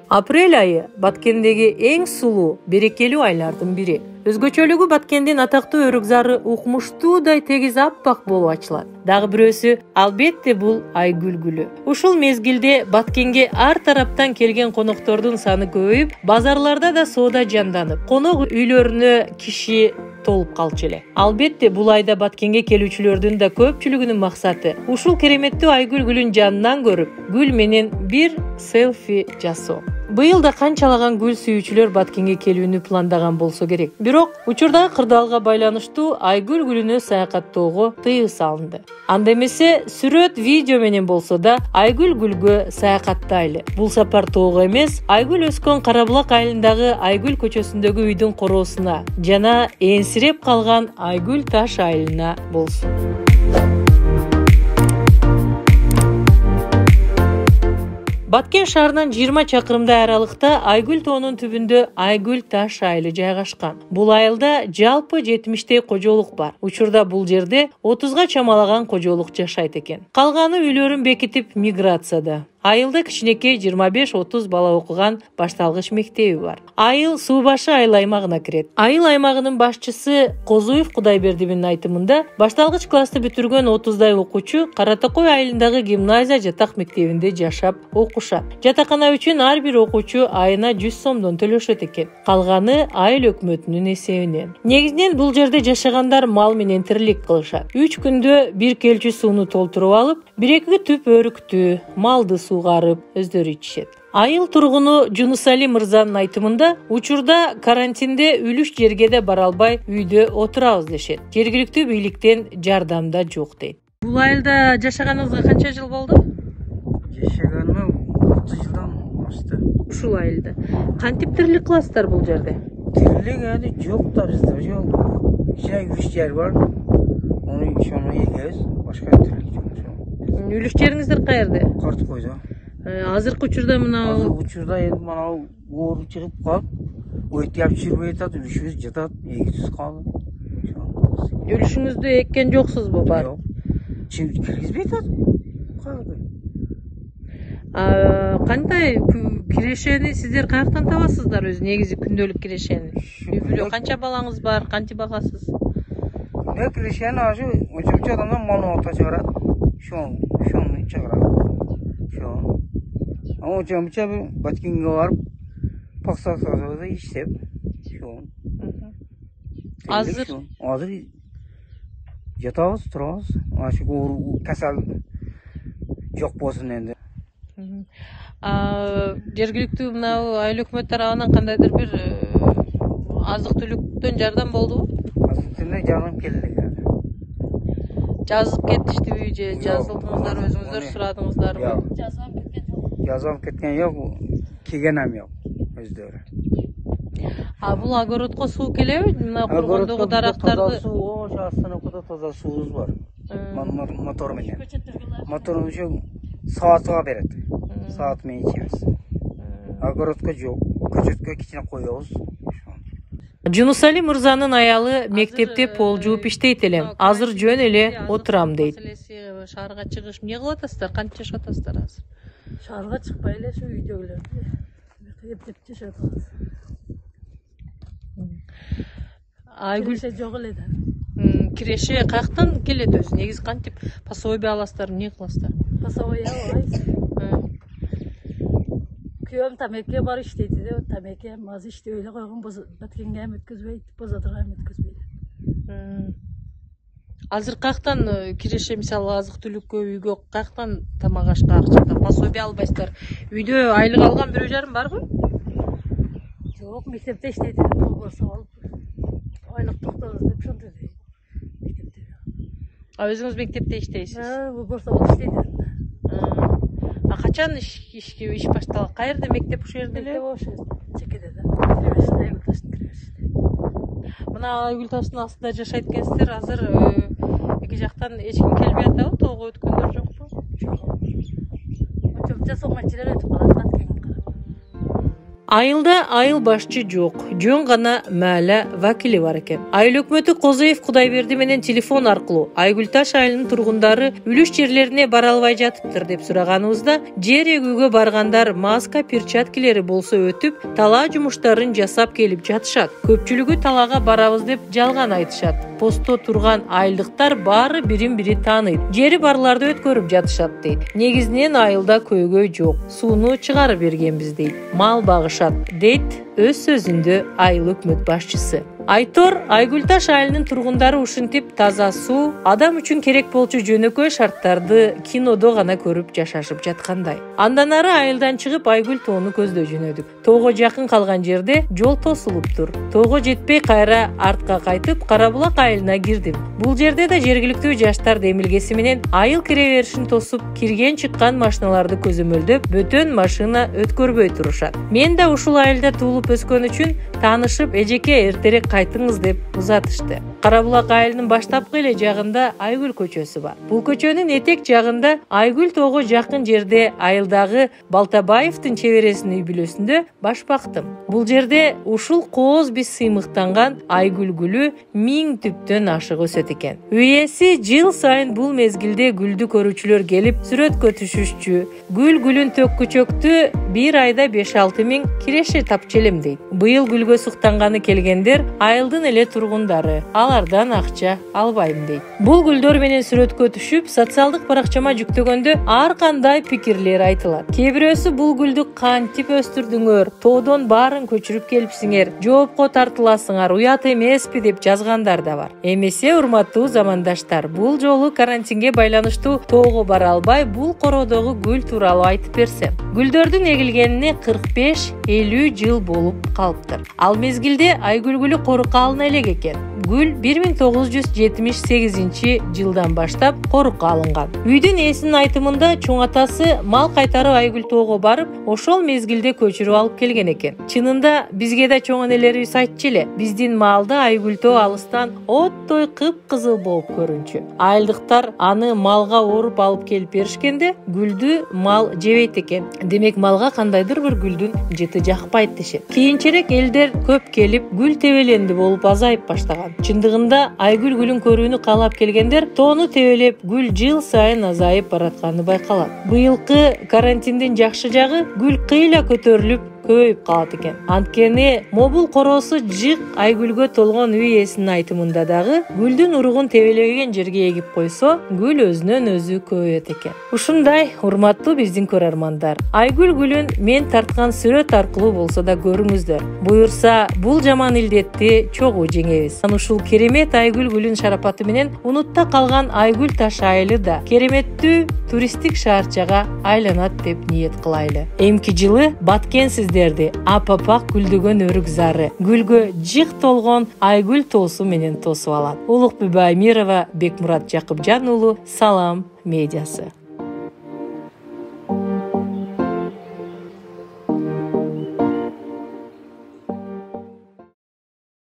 Апрель айы Баткендеги эң сулуу, берекелүү айлардын бири. Өзгөчөлүгү Баткендин атактуу өрүкзары укмуштуудай тегиз аппак болуп ачылат. Дагы бирөөсү албетте бул айгүл гүлү. Ушул мезгилде Баткенге ар тараптан келген коноктордун саны көбөйүп, базарларда да соода жанданып, конок үйлөрүнө киши толуп калчу эле. Албетте бул айда Баткенге келүүчүлөрдүн да көпчүлүгүнүн максаты ушул кереметтүү айгүл гүлүн жанынан көрүп, гүл менен бир селфи жасоо. Быйыл да канчалаган гүл сүйүүчүлөр Баткенге келүүнү пландаган болсо керек. Бирок учурдагы кырдаалга байланыштуу айгүл гүлүнө саякаттоого тыюу салынды. Анда эмесе сүрөт, видео менен болсо да айгүл гүлгө саякаттайлы. Бул сапар тоого эмес, айгүл өскөн Карабулак айылындагы Айгүл көчөсүндөгү үйдүн короосуна жана энсиреп калган Айгүл таш айылына болсун. Баткен шаарынан 20 чакырымдай аралыкта Айгүл тоонун түбүндө Айгүл таш айылы жайгашкан. Бул айылда жалпы 70 кожолук бар. Учурда бул жерде 30га чамалаган кожолук жашайт экен. Калганы үйлөрүн бекитип миграцияда. Айылда кичинекей 25-30 бала окуган башталгыч мектеби бар. Айыл Суу башы айыл аймагына кирет. Айыл аймагынын башчысы Козуев Кудайбердиевдин айтымында башталгыч классты бүтүргөн 30дай окуучу Кара Токой айылындагы гимназия жатак мектебинде жашап окушат. Жатакана үчүн ар бир окуучу айына 100 сомдон төлөшөт экен. Калганы айыл өкмөтүнүн эсебинен. Негизинен бул жерде жашагандар мал менен тирилик кылышат. 3 күндө бир келчү сууну толтуруп алып, 1-2 түп өрүктү, малды сугарып өздөрү ичишет. Айыл тургуну Жунусали мырзанын айтымында учурда карантинде үлүш жерге да бара албай үйдө отурабыз дешет. Жергиликтүү бийликтен жардам да жок дейт. Бул айылда жашаганыңызга канча жыл болду? Жашаганыма 30 жылдан ашты. Ушул айылда. Кантип тирилик кыласыздар бул жерде? Тирилик аны жок да бизде. Ошо үлүш жер бар. Onu егебиз, башка тирилик жок. Үлүш жериңиздер каерде? Карт койдо. Азыркы учурда мына учурда эми мына оор чыгып калып, өйтүп жүрбөй атат, үлүшүбүз жатат, эгитиз калды. Үлүшүңүздү эккен жоксузбу бар? Жок. Чим киргизбей атат. Кандай кирешени сиздер каяктан табасыздар өзү негизи күндөлүк кирешени? Үй-бүлө канча балаңыз бар, кантип багасыз? Күндөлүк кирешени ошо өчүнчү адамдан мал ата чыгарат. Шону чыгарат. Ama hocamca bir Баткенге барып, паксаксада иштеп. Азыр жатабыз, турабыз. Ашы касал жок болсун энди. Жергиликтүү мына айыл өкмөт тарабынан кандайдыр бир азык түлүктөн жардам болдубу? Азык түлүктөн жардам келди. Жазып кетиштиби же жазылдыңыздар, өзүңүздөр сурадыңыздарбы? Жазып кеткен жок, келгенем жок өздөрү. Бул огородко суу келеби? Мына кургондогу дарактарды суу, ошо остановкада таза суубуз бар. Мотор менен. Мотор ошо саатга берет. Саат менен ичебиз. Огородко жок, көчөткө кичине коебуз. Жунусали мырзанын аялы мектепте пол жууп иштейт элем. Азыр жөн эле отурам дейт. Шаарга чыгыш эмне кылып атасыздар? Канча жашап атасыздар азыр? Шаарга чыкпай эле ушу үйдөгүлөрдү эптеп жашап атабыз. Айгүл жок эле да. Киреше каяктан келет өзү? Негизи кантип пособие аласыздар, эмне кыласыздар? Пособие албайбыз. Күйөөм тамеке бар иштейт деп, тамеке маз иштеп эле койгон, Баткенге эми өткөзбөйт, базарга эми өткөзбөйт. Азыр каяктан киреше, мисалы азык түлүккө, үйгө каяктан тамак ашка акча таап, пособие албайсыздар? Үйдө айлык алган бирөө жарым барбы? Жок, мектепте иштейт деп болбосо алып, айлык токтобуз деп ошентип дейт. Мектепте. Өзүңүз мектепте иштейсиз? Болбосо иштейт. Качан иш башталган? Каерде мектеп? Ушул жерде эле? Ошо чекеде да. Мына Айгүл таштын астында жашайт экенсиздер. Азыр эки жактан эч ким келбей атабы? Тоого өткөндөр жокпу? Жок. Ошончо соңгочулар өтүп калат Баткенге карап. Айылда айыл башчы жок, жөн гана мәлі вакили бар экен. Айыл өкмөтү Козоев Кудайберди менен телефон аркылуу Айгүл Таш айылынын тургундары үлүш жерлерине бара албай жатыптыр деп сураганыбызда, жер эгүүгө баргандар маска, перчаткилери болсо өтүп, талаа жумуштарын жасап келип жатышат. Көпчүлүгү талаага барабыз деп жалган айтышат. Посто турган айылдыктар баары бирин-бири тааныйт. Жери барларды өткөрүп жатышат дейт. Негизинен айылда көйгөй жок. Сууну чыгарып бергенбиз дейт. Мал багышат дейт өз сөзүндө айыл өкмөт башчысы. Айтор Айгүл Таш айылынын тургундары ушинтип таза суу, адам үчүн керек болчу жөнөкөй шарттарды кинодо гана көрүп жашашып жаткандай. Андан ары айылдан чыгып Айгүл тоону көздөй жөнөдүк. Тоого жакын калган жерде жол тосулуптур. Тоого жетпей кайра артка кайтып Карабулак айылына кирдим. Бул жерде да жергиликтүү жаштар демилгеси менен айыл кире беришин тосуп, кирген чыккан машиналарды көзөмөлдөп, бөтөн машина өткөрбөй турушат. Мен да ушул айылда туулуп өскөн үчүн таанышып, эжеке эртерээк кайтыңыз деп узатышты. Карабулак айылынын баштапкы эле жагында Айгүл көчөсү бар. Бул көчөнүн этек жагында Айгүл тоого жакын жерде айылдагы Балтабаевдин чебересинин үй бүлөсүндө баш бактым. Бул жерде ушул кооз биз сыймыктанган Айгүл гүлү 1000 түптөн ашык өсөт экен. Үй ээси жыл сайын бул мезгилде гүлдү көрүүчүлөр келип сүрөткө түшүшчү. Гүлүн төккүчөктү бир айда 5-6 миң киреше тапчу элем дейт. Быйыл гүлгө суктанганы келгендер айылдын эле тургундары. Алардан акча албайм дейт. Бул гүлдөр менен сүрөткө түшүп, социалдык баракчама жүктөгөндө ар кандай пикирлер айтылат. Кээ-бирөөсү бул гүлдү кантип өстүрдүңөр, тоодон баарын көчүрүп келипсиңер, жоопко тартыласыңар, уят эмеспи деп жазгандар да бар. Эмесе, урматтуу замандаштар, бул жолу карантинге байланыштуу тоого бара албай, бул кородогу гүл тууралуу айтып берсем. Гүлдөрдүн эгилгенине 45-50 жыл болуп калыптыр. Ал мезгилде Айгүл гүлү корукка алына элек экен. Гүл 1978 жылдан баштап корукка алынган. Үйдүн ээсинин айтымында чоң атасы мал кайтарып Айгүл тоого барып, ошол мезгилде көчүрүп алып келген экен. Чынында бизге да чоң энелерибиз айтчу эле, биздин маалда Айгүл тоо алыстан оттой кып-кызыл болуп көрүнчү. Айылдыктар аны малга оруп алып келип беришкенде, гүлдү мал жебейт экен. Демек малга кандайдыр бир гүлдүн жыты жакпайт дешет. Кийинчерээк элдер көп келип, гүл тебеленди болуп азайып баштаган. Чындыгында Айгүл гүлүн көрүүнү каалап келгендер тоону тебелеп, гүл жыл сайын азайып баратканы байкалат. Быйылкы карантиндин жакшы жагы гүл кыйла көтөрүлүп көбөйүп калат экен. Анткени мобул короосу жык Айгүлгө толгон үй ээсинин айтымында дагы гүлдүн уругун тебелеген жерге эгип койсо, гүл өзүнөн өзү көбөйөт экен. Ушундай, урматтуу биздин көрөрмандар, Айгүл гүлүн мен тарткан сүрөт аркылуу болсо да көрүңүздөр. Буюрса, бул жаман илдетти чогуу жеңебиз. Ушул керемет Айгүл гүлүн шарапаты менен унутта калган Айгүл Таш айылы да кереметтүү туристтик шаарчага айланат деп ниет кылайлы. Эмки жылы баткенсиздерди апапак гүлдөгөн өрүк зары, гүлгө жык толгон Айгүл тоосу менен тосуп алат. Улукбүбай Мирова, Бекмурат Жакыпжан уулу, Салам медиасы.